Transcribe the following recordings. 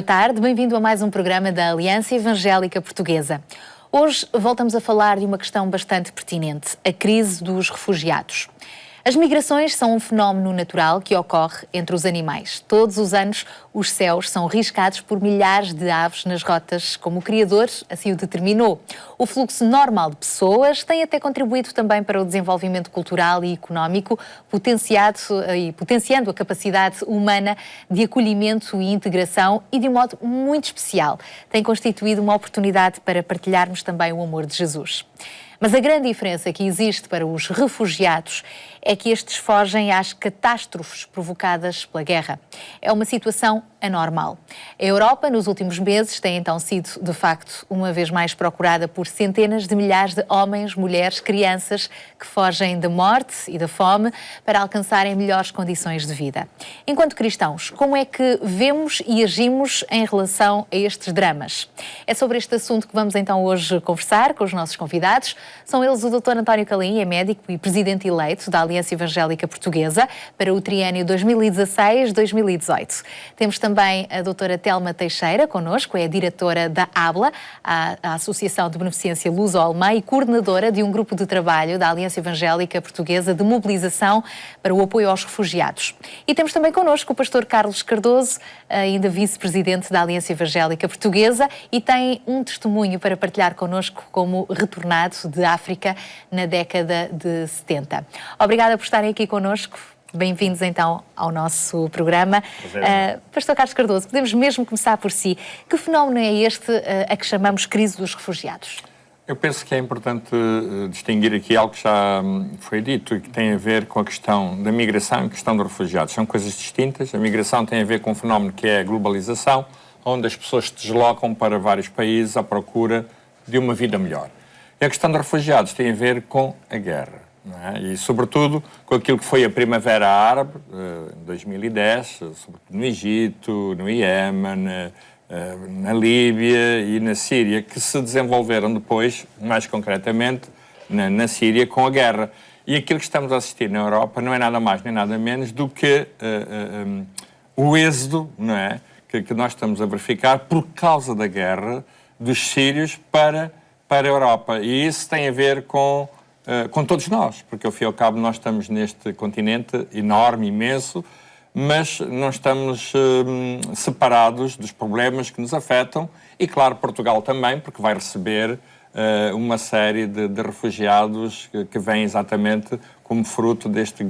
Boa tarde, bem-vindo a mais um programa da Aliança Evangélica Portuguesa. Hoje voltamos a falar de uma questão bastante pertinente, a crise dos refugiados. As migrações são um fenómeno natural que ocorre entre os animais. Todos os anos, os céus são riscados por milhares de aves nas rotas, como o Criador assim o determinou. O fluxo normal de pessoas tem até contribuído também para o desenvolvimento cultural e económico, potenciando a capacidade humana de acolhimento e integração e, de um modo muito especial, tem constituído uma oportunidade para partilharmos também o amor de Jesus. Mas a grande diferença que existe para os refugiados é que estes fogem às catástrofes provocadas pela guerra. É uma situação anormal. A Europa, nos últimos meses, tem então sido, de facto, uma vez mais procurada por centenas de milhares de homens, mulheres, crianças que fogem da morte e da fome para alcançarem melhores condições de vida. Enquanto cristãos, como é que vemos e agimos em relação a estes dramas? É sobre este assunto que vamos então hoje conversar com os nossos convidados. São eles o Dr. António Calim, é médico e presidente eleito da Aliança Evangélica Portuguesa para o triênio 2016-2018. Temos também a doutora Telma Teixeira connosco, é a diretora da ABLA, a Associação de Beneficência Luso-Alemã, e coordenadora de um grupo de trabalho da Aliança Evangélica Portuguesa de mobilização para o apoio aos refugiados. E temos também connosco o pastor Carlos Cardoso, ainda vice-presidente da Aliança Evangélica Portuguesa, e tem um testemunho para partilhar connosco como retornado de África na década de 70. Obrigada por estarem aqui connosco. Bem-vindos então ao nosso programa. Pastor Carlos Cardoso, podemos mesmo começar por si. Que fenómeno é este a que chamamos crise dos refugiados? Eu penso que é importante distinguir aqui algo que já foi dito e que tem a ver com a questão da migração e a questão dos refugiados. São coisas distintas. A migração tem a ver com um fenómeno que é a globalização, onde as pessoas se deslocam para vários países à procura de uma vida melhor. E a questão dos refugiados tem a ver com a guerra. Não é? E, sobretudo, com aquilo que foi a Primavera Árabe, em 2010, sobretudo no Egito, no Iémen, na Líbia e na Síria, que se desenvolveram depois, mais concretamente, na Síria, com a guerra. E aquilo que estamos a assistir na Europa não é nada mais nem nada menos do que o êxodo, não é? que nós estamos a verificar por causa da guerra dos sírios para a Europa. E isso tem a ver com todos nós, porque ao fim e ao cabo nós estamos neste continente enorme, imenso, mas não estamos separados dos problemas que nos afetam e, claro, Portugal também, porque vai receber uma série de refugiados que vêm exatamente como fruto deste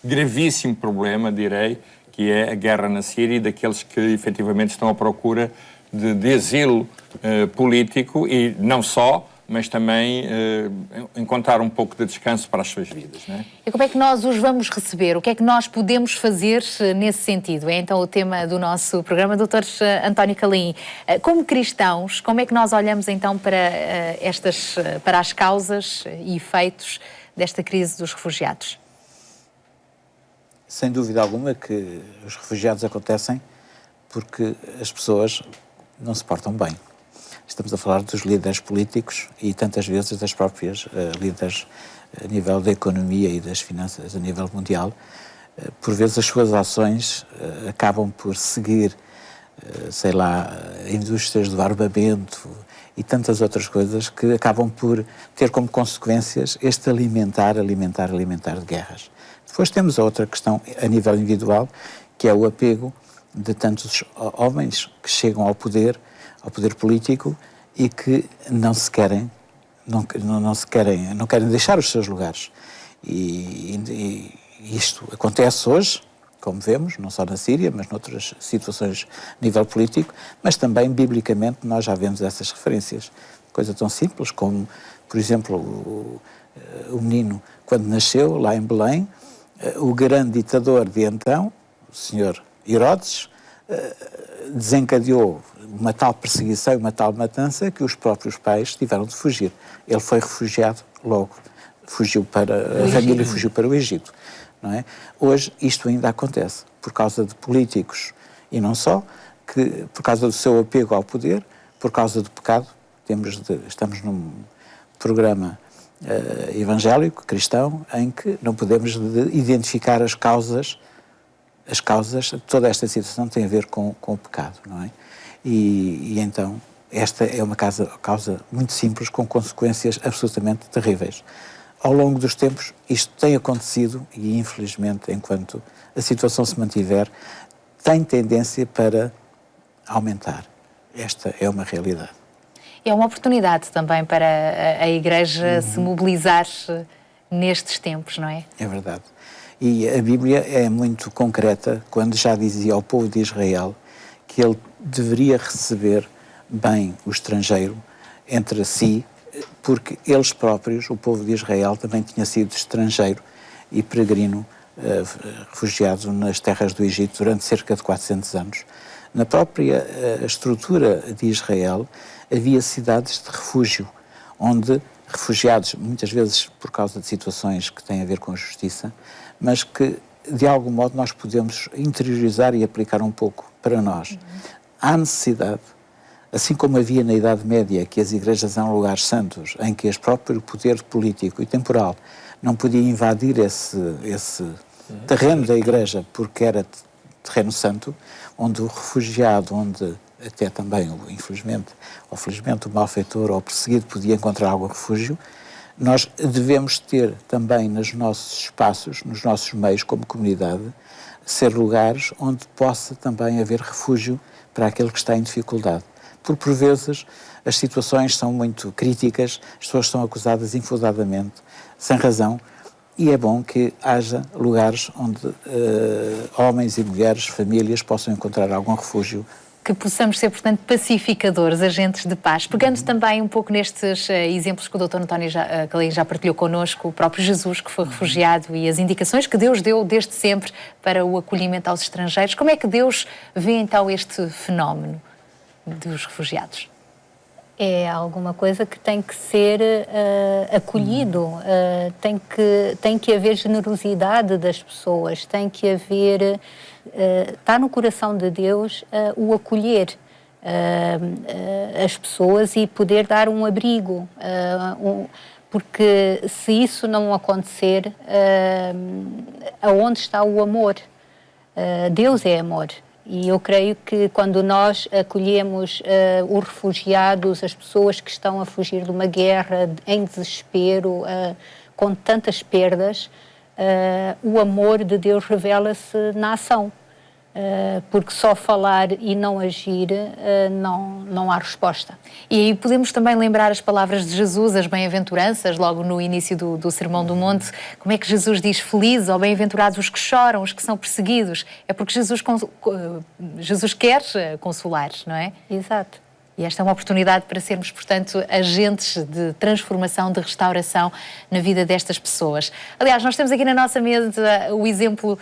gravíssimo problema, direi, que é a guerra na Síria e daqueles que efetivamente estão à procura de asilo político e não só, mas também encontrar um pouco de descanso para as suas vidas. Não é? E como é que nós os vamos receber? O que é que nós podemos fazer nesse sentido? É então o tema do nosso programa. Dr. António Calim, como cristãos, como é que nós olhamos então para as causas e efeitos desta crise dos refugiados? Sem dúvida alguma que os refugiados acontecem porque as pessoas não se portam bem. Estamos a falar dos líderes políticos e tantas vezes das próprias líderes a nível da economia e das finanças a nível mundial. Por vezes as suas ações acabam por seguir, indústrias do armamento e tantas outras coisas que acabam por ter como consequências este alimentar de guerras. Depois temos a outra questão a nível individual, que é o apego de tantos homens que chegam ao poder político e que não querem deixar os seus lugares. E isto acontece hoje, como vemos, não só na Síria, mas noutras situações a nível político, mas também, biblicamente, nós já vemos essas referências. Coisa tão simples como, por exemplo, o menino, quando nasceu, lá em Belém, o grande ditador de então, o senhor Herodes, desencadeou uma tal perseguição e uma tal matança que os próprios pais tiveram de fugir. Ele foi refugiado logo, a família fugiu para o Egito. Não é? Hoje isto ainda acontece, por causa de políticos, e não só, que por causa do seu apego ao poder, por causa do pecado. Estamos num programa evangélico, cristão, em que não podemos identificar as causas as causas, toda esta situação tem a ver com o pecado, não é? E então, esta é uma causa muito simples, com consequências absolutamente terríveis. Ao longo dos tempos, isto tem acontecido e, infelizmente, enquanto a situação se mantiver, tem tendência para aumentar. Esta é uma realidade. É uma oportunidade também para a Igreja se mobilizar nestes tempos, não é? É verdade. E a Bíblia é muito concreta quando já dizia ao povo de Israel que ele deveria receber bem o estrangeiro entre si, porque eles próprios, o povo de Israel, também tinha sido estrangeiro e peregrino, refugiado nas terras do Egito durante cerca de 400 anos. Na própria estrutura de Israel havia cidades de refúgio, onde refugiados, muitas vezes por causa de situações que têm a ver com a justiça, mas que de algum modo nós podemos interiorizar e aplicar um pouco para nós. Há necessidade, assim como havia na Idade Média, que as igrejas eram lugares santos, em que o próprio poder político e temporal não podia invadir esse terreno da igreja porque era terreno santo, onde o refugiado, onde até também, infelizmente ou felizmente, o malfeitor ou o perseguido podia encontrar algum refúgio, nós devemos ter também nos nossos espaços, nos nossos meios como comunidade, ser lugares onde possa também haver refúgio para aquele que está em dificuldade. Porque, por vezes, as situações são muito críticas, as pessoas são acusadas infundadamente, sem razão, e é bom que haja lugares onde homens e mulheres, famílias, possam encontrar algum refúgio. Que possamos ser, portanto, pacificadores, agentes de paz. Pegando também um pouco nestes exemplos que o Dr. António Calinho já partilhou connosco, o próprio Jesus que foi refugiado e as indicações que Deus deu desde sempre para o acolhimento aos estrangeiros, como é que Deus vê então este fenómeno dos refugiados? É alguma coisa que tem que ser acolhido, tem que haver generosidade das pessoas, tem que haver, está no coração de Deus o acolher as pessoas e poder dar um abrigo, porque se isso não acontecer, aonde está o amor? Deus é amor. E eu creio que quando nós acolhemos os refugiados, as pessoas que estão a fugir de uma guerra em desespero, com tantas perdas, o amor de Deus revela-se na ação. Porque só falar e não agir, não há resposta. E aí podemos também lembrar as palavras de Jesus, as bem-aventuranças, logo no início do Sermão do Monte. Como é que Jesus diz: felizes ou bem-aventurados os que choram, os que são perseguidos? É porque Jesus quer consolar, não é? Exato. E esta é uma oportunidade para sermos, portanto, agentes de transformação, de restauração na vida destas pessoas. Aliás, nós temos aqui na nossa mesa o exemplo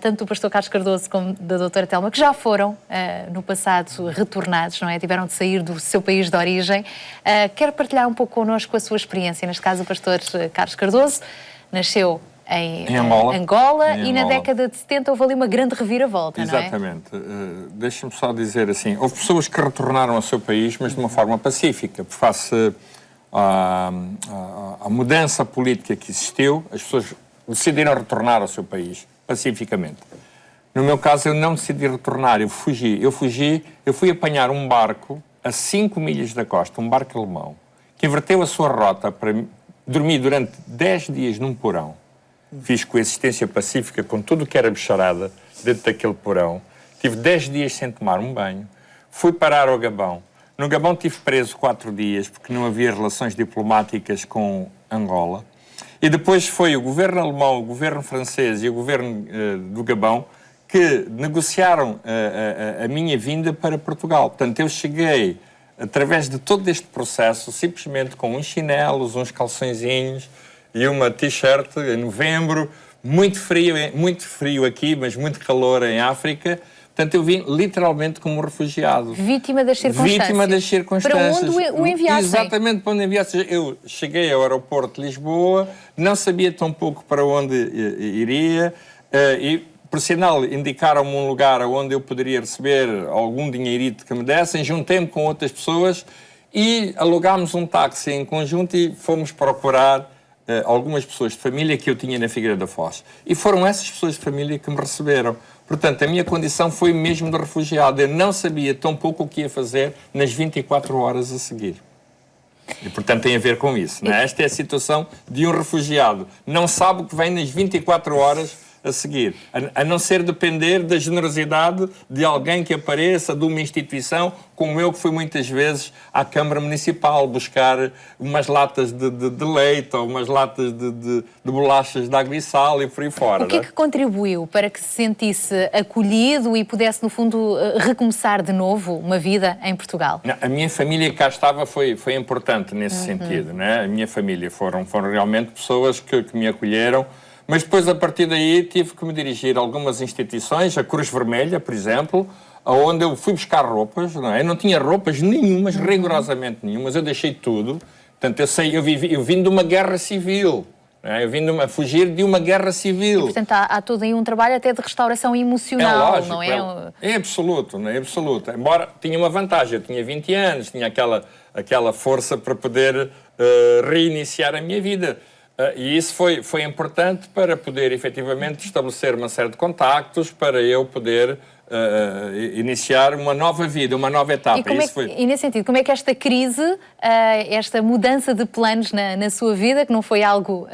tanto do pastor Carlos Cardoso como da doutora Telma, que já foram, no passado, retornados, não é? Tiveram de sair do seu país de origem. Quer partilhar um pouco connosco a sua experiência? Neste caso, o pastor Carlos Cardoso nasceu em Angola e na década de 70 houve ali uma grande reviravolta, Exatamente. não é? Deixa-me só dizer assim, houve pessoas que retornaram ao seu país, mas de uma forma pacífica, face à mudança política que existiu, as pessoas decidiram retornar ao seu país, pacificamente. No meu caso, eu não decidi retornar, eu fugi. Eu fui apanhar um barco a 5 milhas da costa, um barco alemão, que inverteu a sua rota para dormir durante 10 dias num porão. Fiz coexistência pacífica com tudo o que era bicharada dentro daquele porão. Tive 10 dias sem tomar um banho. Fui parar ao Gabão. No Gabão tive preso 4 dias porque não havia relações diplomáticas com Angola. E depois foi o governo alemão, o governo francês e o governo do Gabão que negociaram a minha vinda para Portugal. Portanto, eu cheguei, através de todo este processo, simplesmente com uns chinelos, uns calçõezinhos e uma t-shirt em novembro, muito frio aqui, mas muito calor em África. Portanto, eu vim literalmente como um refugiado. Vítima das circunstâncias. Vítima das circunstâncias. Para onde o enviassem? Exatamente, para onde enviassem. Eu cheguei ao aeroporto de Lisboa, não sabia tão pouco para onde iria, e, por sinal, indicaram-me um lugar onde eu poderia receber algum dinheirito que me dessem, juntei-me com outras pessoas e alugámos um táxi em conjunto e fomos procurar algumas pessoas de família que eu tinha na Figueira da Foz. E foram essas pessoas de família que me receberam. Portanto, a minha condição foi mesmo de refugiado. Eu não sabia tão pouco o que ia fazer nas 24 horas a seguir. E, portanto, tem a ver com isso. Não é? Esta é a situação de um refugiado. Não sabe o que vem nas 24 horas a seguir, a não ser depender da generosidade de alguém que apareça, de uma instituição, como eu que fui muitas vezes à Câmara Municipal buscar umas latas de leite ou umas latas de bolachas de água e sal e por aí fora. O que é que contribuiu para que se sentisse acolhido e pudesse, no fundo, recomeçar de novo uma vida em Portugal? Não, a minha família que cá estava foi importante nesse sentido. Né? A minha família foram realmente pessoas que me acolheram. Mas depois, a partir daí, tive que me dirigir a algumas instituições, a Cruz Vermelha, por exemplo, onde eu fui buscar roupas. Não é? Eu não tinha roupas nenhumas, rigorosamente nenhumas, eu deixei tudo. Portanto, eu vim de uma guerra civil. Não é? Eu vim a fugir de uma guerra civil. E, portanto, há todo aí um trabalho até de restauração emocional, é lógico, não é? É absoluto, não é absoluto. Embora tinha uma vantagem, eu tinha 20 anos, tinha aquela força para poder reiniciar a minha vida. E isso foi importante para poder, efetivamente, estabelecer uma série de contactos para eu poder iniciar uma nova vida, uma nova etapa. E nesse sentido, como é que esta crise, esta mudança de planos na sua vida, que não foi algo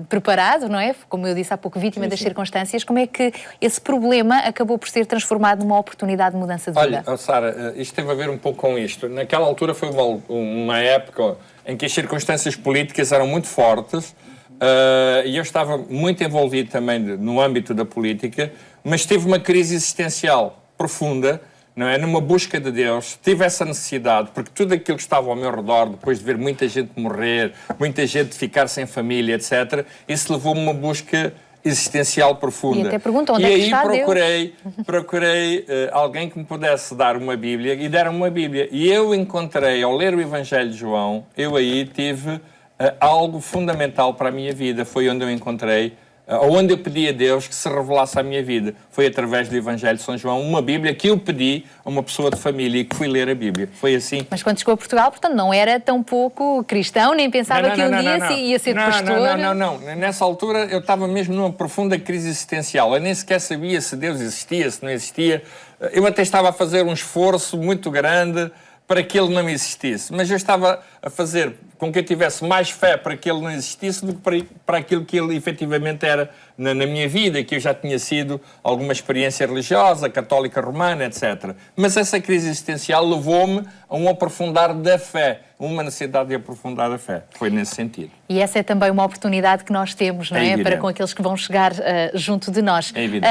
preparado, não é? Como eu disse há pouco, vítima das circunstâncias, como é que esse problema acabou por ser transformado numa oportunidade de mudança de vida? Olha, Sara, isto teve a ver um pouco com isto. Naquela altura foi uma época em que as circunstâncias políticas eram muito fortes e eu estava muito envolvido também no âmbito da política, mas tive uma crise existencial profunda, não é? Numa busca de Deus, tive essa necessidade, porque tudo aquilo que estava ao meu redor, depois de ver muita gente morrer, muita gente ficar sem família, etc., isso levou-me a uma busca existencial profunda. E até perguntam onde é que está Deus? procurei alguém que me pudesse dar uma Bíblia e deram-me uma Bíblia. E eu encontrei, ao ler o Evangelho de João, eu aí tive algo fundamental para a minha vida. Foi onde eu encontrei, onde eu pedi a Deus que se revelasse à minha vida. Foi através do Evangelho de São João, uma Bíblia que eu pedi a uma pessoa de família e que fui ler a Bíblia. Foi assim. Mas quando chegou a Portugal, portanto, não era tão pouco cristão, nem pensava que um dia ia ser pastor? Não. Nessa altura eu estava mesmo numa profunda crise existencial. Eu nem sequer sabia se Deus existia, se não existia. Eu até estava a fazer um esforço muito grande para que ele não existisse. Mas eu estava a fazer com que eu tivesse mais fé para que ele não existisse do que para aquilo que ele efetivamente era na minha vida, que eu já tinha sido alguma experiência religiosa, católica romana, etc. Mas essa crise existencial levou-me a um aprofundar da fé, uma necessidade de aprofundar a fé. Foi nesse sentido. E essa é também uma oportunidade que nós temos, não é? Para com aqueles que vão chegar junto de nós. É evidente.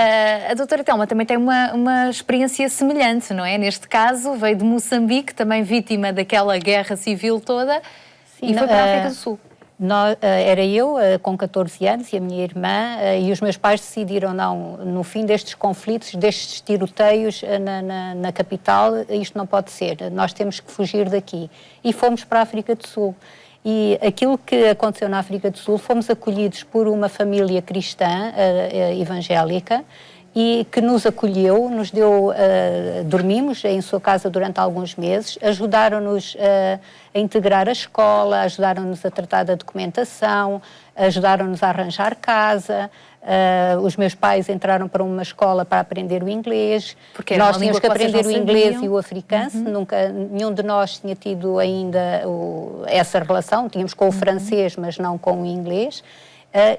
A doutora Telma também tem uma experiência semelhante, não é? Neste caso, veio de Moçambique, também vítima daquela guerra civil toda, e foi para a África do Sul. Era eu, com 14 anos, e a minha irmã, e os meus pais decidiram, não, no fim destes conflitos, destes tiroteios na capital, isto não pode ser, nós temos que fugir daqui. E fomos para a África do Sul. E aquilo que aconteceu na África do Sul, fomos acolhidos por uma família cristã, evangélica, e que nos acolheu, nos deu, dormimos em sua casa durante alguns meses, ajudaram-nos a integrar a escola, ajudaram-nos a tratar da documentação, ajudaram-nos a arranjar casa. Os meus pais entraram para uma escola para aprender o inglês. Porque nós tínhamos que aprender o inglês e o africano. Uhum. Nenhum de nós tinha tido ainda essa relação. Tínhamos com o francês, mas não com o inglês.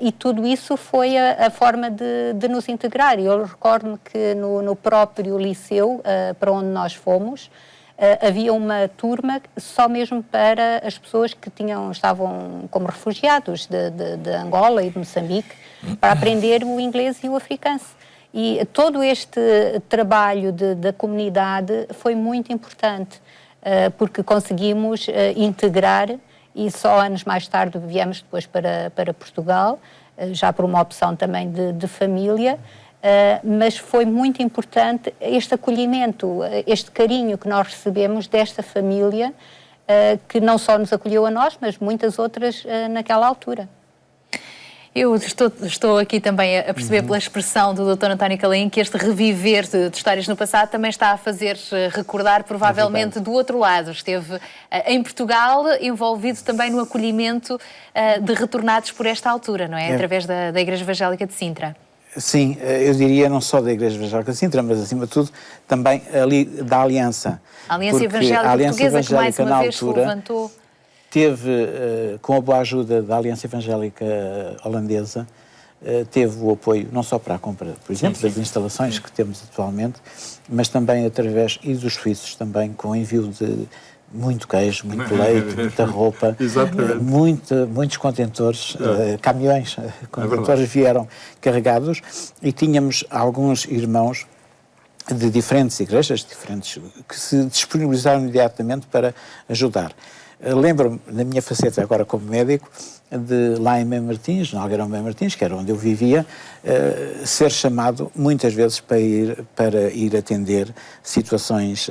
E tudo isso foi a forma de nos integrar. E eu recordo-me que no próprio liceu para onde nós fomos, havia uma turma só mesmo para as pessoas que estavam como refugiados de Angola e de Moçambique, para aprender o inglês e o africano. E todo este trabalho da comunidade foi muito importante, porque conseguimos integrar. E só anos mais tarde viemos depois para Portugal, já por uma opção também de família, mas foi muito importante este acolhimento, este carinho que nós recebemos desta família, que não só nos acolheu a nós, mas muitas outras naquela altura. Eu estou aqui também a perceber pela expressão do Dr. António Calaim que este reviver de histórias no passado também está a fazer recordar provavelmente do outro lado. Esteve em Portugal envolvido também no acolhimento de retornados por esta altura, não é? Através da Igreja Evangélica de Sintra. Sim, eu diria não só da Igreja Evangélica de Sintra, mas acima de tudo também ali da Aliança. A Aliança Evangélica Portuguesa, que mais uma vez se levantou. Teve, com a boa ajuda da Aliança Evangélica Holandesa, teve o apoio não só para a compra, por exemplo, das instalações que temos atualmente, mas também através, e dos suíços também, com o envio de muito queijo, muito leite, muita roupa, muitos contentores, caminhões, contentores vieram carregados, e tínhamos alguns irmãos de diferentes igrejas, que se disponibilizaram imediatamente para ajudar. Lembro-me, na minha faceta agora como médico, de lá em Mem Martins, no Algueirão Mem Martins, que era onde eu vivia, ser chamado muitas vezes para ir atender situações,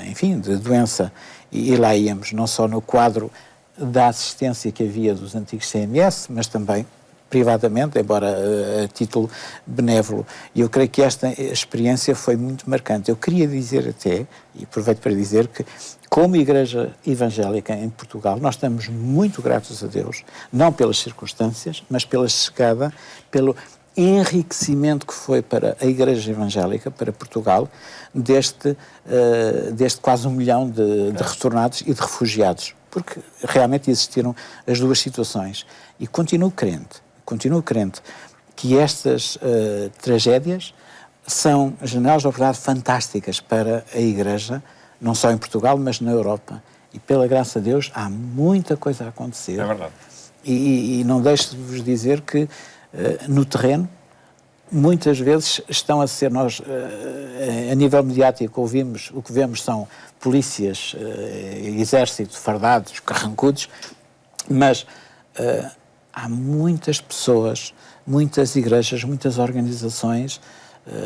enfim, de doença. E lá íamos, não só no quadro da assistência que havia dos antigos CMS, mas também privadamente, embora a título benévolo. E eu creio que esta experiência foi muito marcante. Eu queria dizer até, e aproveito para dizer que, como Igreja Evangélica em Portugal, nós estamos muito gratos a Deus, não pelas circunstâncias, mas pela chegada, pelo enriquecimento que foi para a Igreja Evangélica, para Portugal, deste quase 1 milhão de retornados e de refugiados. Porque realmente existiram as duas situações. E continuo crente que estas tragédias são janelas de oportunidade fantásticas para a Igreja, não só em Portugal, mas na Europa. E pela graça de Deus há muita coisa a acontecer. É verdade. E não deixo de vos dizer que no terreno, muitas vezes estão a ser nós, a nível mediático, o que vemos são polícias, exército, fardados, carrancudos, mas há muitas pessoas, muitas igrejas, muitas organizações,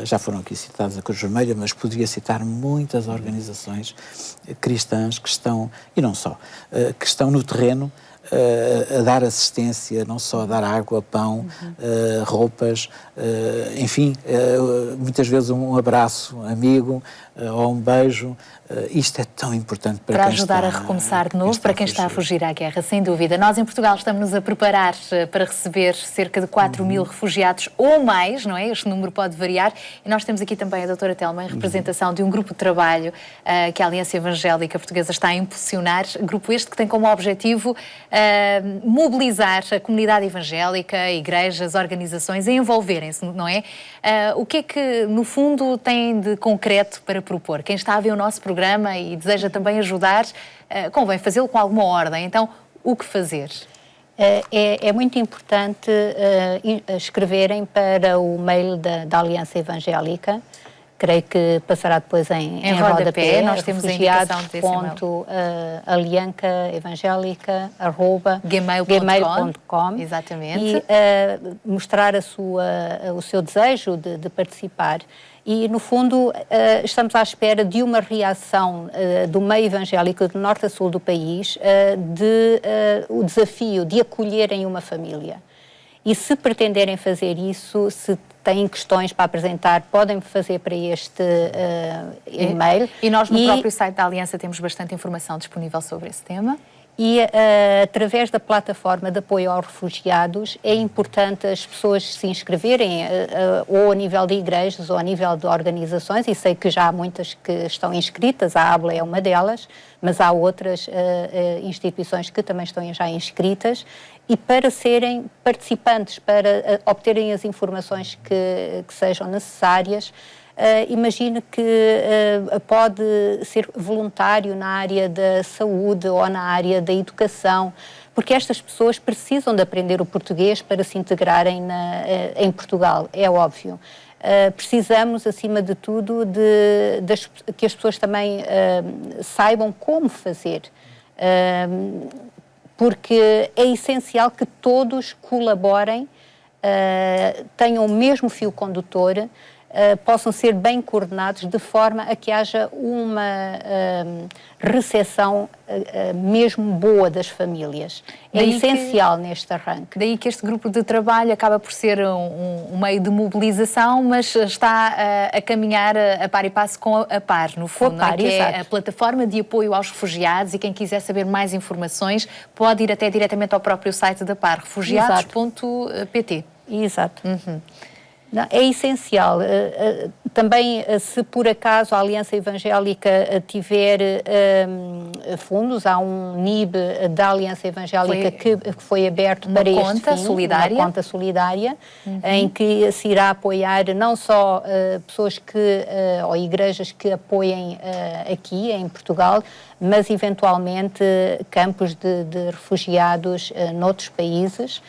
já foram aqui citadas a Cruz Vermelha, mas poderia citar muitas organizações cristãs que estão, e não só, que estão no terreno a dar assistência, não só a dar água, pão, roupas, enfim, muitas vezes um abraço amigo ou um beijo. Isto é tão importante para quem ajudar está, a recomeçar de novo, para quem está a fugir à guerra, sem dúvida. Nós em Portugal estamos-nos a preparar para receber cerca de 4.000 refugiados ou mais, não é? Este número pode variar. E nós temos aqui também a doutora Telma em representação de um grupo de trabalho que a Aliança Evangélica Portuguesa está a impulsionar. Grupo este que tem como objetivo mobilizar a comunidade evangélica, igrejas, organizações a envolverem-se, não é? O que é que, no fundo, tem de concreto para propor? Quem está a ver o nosso programa e deseja também ajudar, convém fazê-lo com alguma ordem. Então, o que fazer? É muito importante escreverem para o mail da Aliança Evangélica. Creio que passará depois em rodapé. Nós temos a indicação desse e-mail. aliancaevangelica@gmail.com. Exatamente. E mostrar o seu desejo de participar. E, no fundo, estamos à espera de uma reação do meio evangélico do norte a sul do país o desafio de acolherem uma família. E se pretenderem fazer isso, se têm questões para apresentar, podem fazer para este e-mail. E nós no próprio site da Aliança temos bastante informação disponível sobre esse tema. E através da plataforma de apoio aos refugiados é importante as pessoas se inscreverem ou a nível de igrejas ou a nível de organizações, e sei que já há muitas que estão inscritas, a ABLA é uma delas, mas há outras instituições que também estão já inscritas, e para serem participantes, para obterem as informações que sejam necessárias. Imagino que pode ser voluntário na área da saúde ou na área da educação, porque estas pessoas precisam de aprender o português para se integrarem em Portugal, é óbvio. Precisamos, acima de tudo, que as pessoas também saibam como fazer, porque é essencial que todos colaborem, tenham o mesmo fio condutor, possam ser bem coordenados de forma a que haja uma recepção mesmo boa das famílias. É essencial neste arranque. Daí que este grupo de trabalho acaba por ser um meio de mobilização, mas está a caminhar a par e passo com a PAR, no fundo, que é a plataforma de apoio aos refugiados, e quem quiser saber mais informações pode ir até diretamente ao próprio site da PAR, refugiados.pt. Exato. Não, é essencial. Também, se por acaso a Aliança Evangélica tiver fundos, há um NIB da Aliança Evangélica que foi aberto para este fim, uma conta solidária, em que se irá apoiar não só pessoas ou igrejas que apoiem aqui em Portugal, mas eventualmente campos de refugiados noutros países.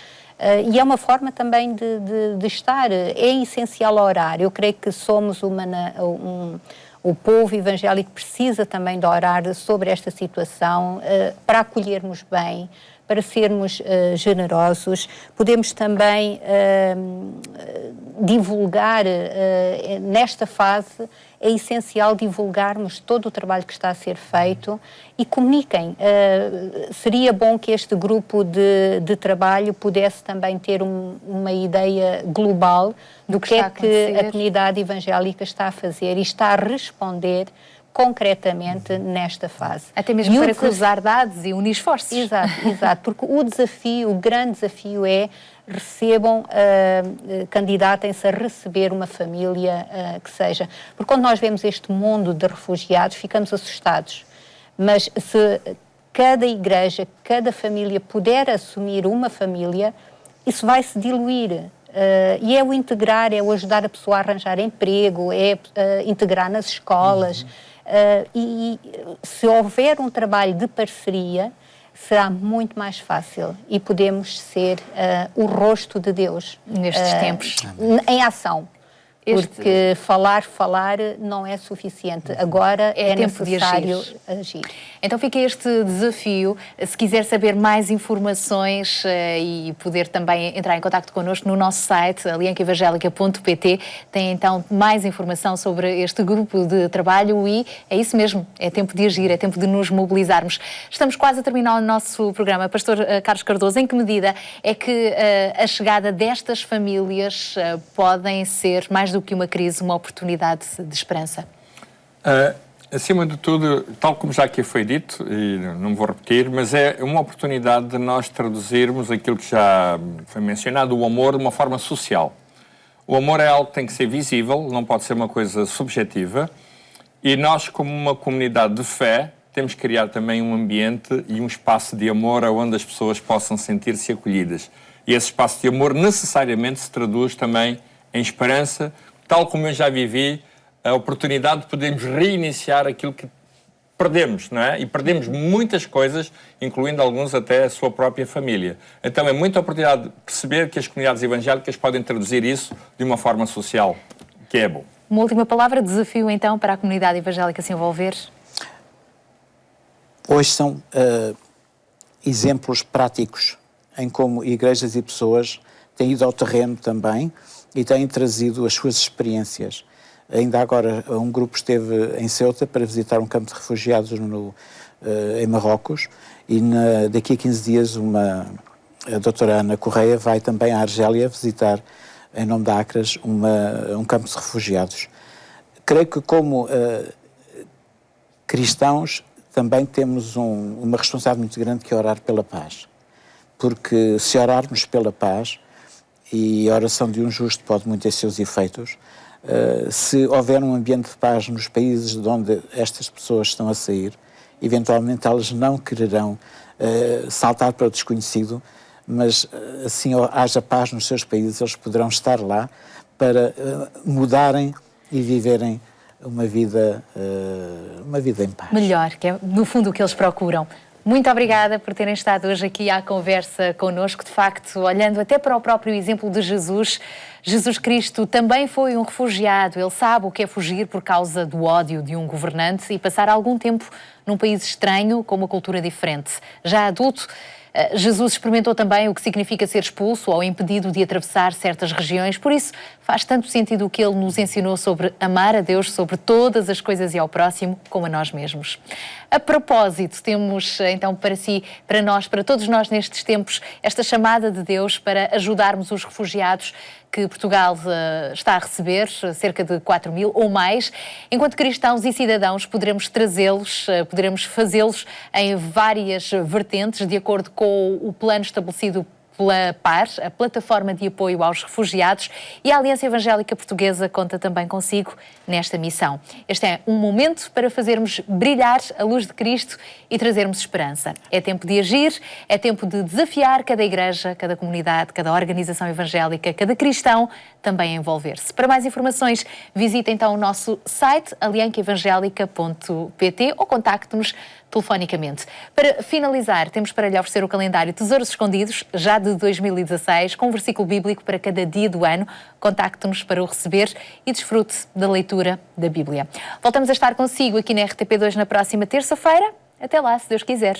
E é uma forma também de estar. É essencial orar. Eu creio que somos o povo evangélico precisa também de orar sobre esta situação para acolhermos bem, para sermos generosos. Podemos também divulgar, nesta fase, é essencial divulgarmos todo o trabalho que está a ser feito e comuniquem. Seria bom que este grupo de trabalho pudesse também ter uma ideia global do que é que a comunidade evangélica está a fazer e está a responder concretamente nesta fase. Até mesmo para cruzar dados e unir esforços. Exato, porque o grande desafio é recebam, candidatem-se a receber uma família que seja. Porque quando nós vemos este mundo de refugiados, ficamos assustados. Mas se cada igreja, cada família puder assumir uma família, isso vai se diluir. E é o integrar, é o ajudar a pessoa a arranjar emprego, é integrar nas escolas. E se houver um trabalho de parceria, será muito mais fácil e podemos ser o rosto de Deus nestes tempos em ação. Porque falar não é suficiente. Agora é necessário agir. Então fica este desafio. Se quiser saber mais informações e poder também entrar em contacto connosco no nosso site, aliancaevangelica.pt, tem então mais informação sobre este grupo de trabalho e é isso mesmo, é tempo de agir, é tempo de nos mobilizarmos. Estamos quase a terminar o nosso programa. Pastor Carlos Cardoso, em que medida é que a chegada destas famílias podem ser mais do que uma crise, uma oportunidade de esperança? Acima de tudo, tal como já aqui foi dito, e não me vou repetir, mas é uma oportunidade de nós traduzirmos aquilo que já foi mencionado, o amor de uma forma social. O amor é algo que tem que ser visível, não pode ser uma coisa subjetiva, e nós, como uma comunidade de fé, temos que criar também um ambiente e um espaço de amor onde as pessoas possam sentir-se acolhidas. E esse espaço de amor necessariamente se traduz também em esperança, tal como eu já vivi a oportunidade de podermos reiniciar aquilo que perdemos, não é? E perdemos muitas coisas, incluindo alguns até a sua própria família. Então é muita oportunidade de perceber que as comunidades evangélicas podem traduzir isso de uma forma social, que é bom. Uma última palavra, desafio então para a comunidade evangélica se envolver? Hoje são exemplos práticos em como igrejas e pessoas têm ido ao terreno também e têm trazido as suas experiências. Ainda agora um grupo esteve em Ceuta para visitar um campo de refugiados em Marrocos e daqui a 15 dias a doutora Ana Correia vai também à Argélia visitar, em nome da Acras, um campo de refugiados. Creio que como cristãos também temos uma responsabilidade muito grande que é orar pela paz. Porque se orarmos pela paz, e a oração de um justo pode muito ter seus efeitos, se houver um ambiente de paz nos países de onde estas pessoas estão a sair, eventualmente elas não quererão saltar para o desconhecido, mas assim haja paz nos seus países, eles poderão estar lá para mudarem e viverem uma vida em paz. Melhor, que é no fundo o que eles procuram. Muito obrigada por terem estado hoje aqui à conversa connosco. De facto, olhando até para o próprio exemplo de Jesus, Jesus Cristo também foi um refugiado. Ele sabe o que é fugir por causa do ódio de um governante e passar algum tempo num país estranho com uma cultura diferente. Já adulto, Jesus experimentou também o que significa ser expulso ou impedido de atravessar certas regiões. Por isso, faz tanto sentido o que ele nos ensinou sobre amar a Deus, sobre todas as coisas e ao próximo, como a nós mesmos. A propósito, temos então para si, para nós, para todos nós nestes tempos, esta chamada de Deus para ajudarmos os refugiados que Portugal está a receber, cerca de 4.000 ou mais. Enquanto cristãos e cidadãos, poderemos trazê-los, poderemos fazê-los em várias vertentes, de acordo com o plano estabelecido pela PAR, a Plataforma de Apoio aos Refugiados, e a Aliança Evangélica Portuguesa conta também consigo nesta missão. Este é um momento para fazermos brilhar a luz de Cristo e trazermos esperança. É tempo de agir, é tempo de desafiar cada igreja, cada comunidade, cada organização evangélica, cada cristão também a envolver-se. Para mais informações, visite então o nosso site aliancaevangelica.pt ou contacte-nos telefonicamente. Para finalizar, temos para lhe oferecer o calendário Tesouros Escondidos, já de 2016, com um versículo bíblico para cada dia do ano. Contacte-nos para o receber e desfrute da leitura da Bíblia. Voltamos a estar consigo aqui na RTP2 na próxima terça-feira. Até lá, se Deus quiser.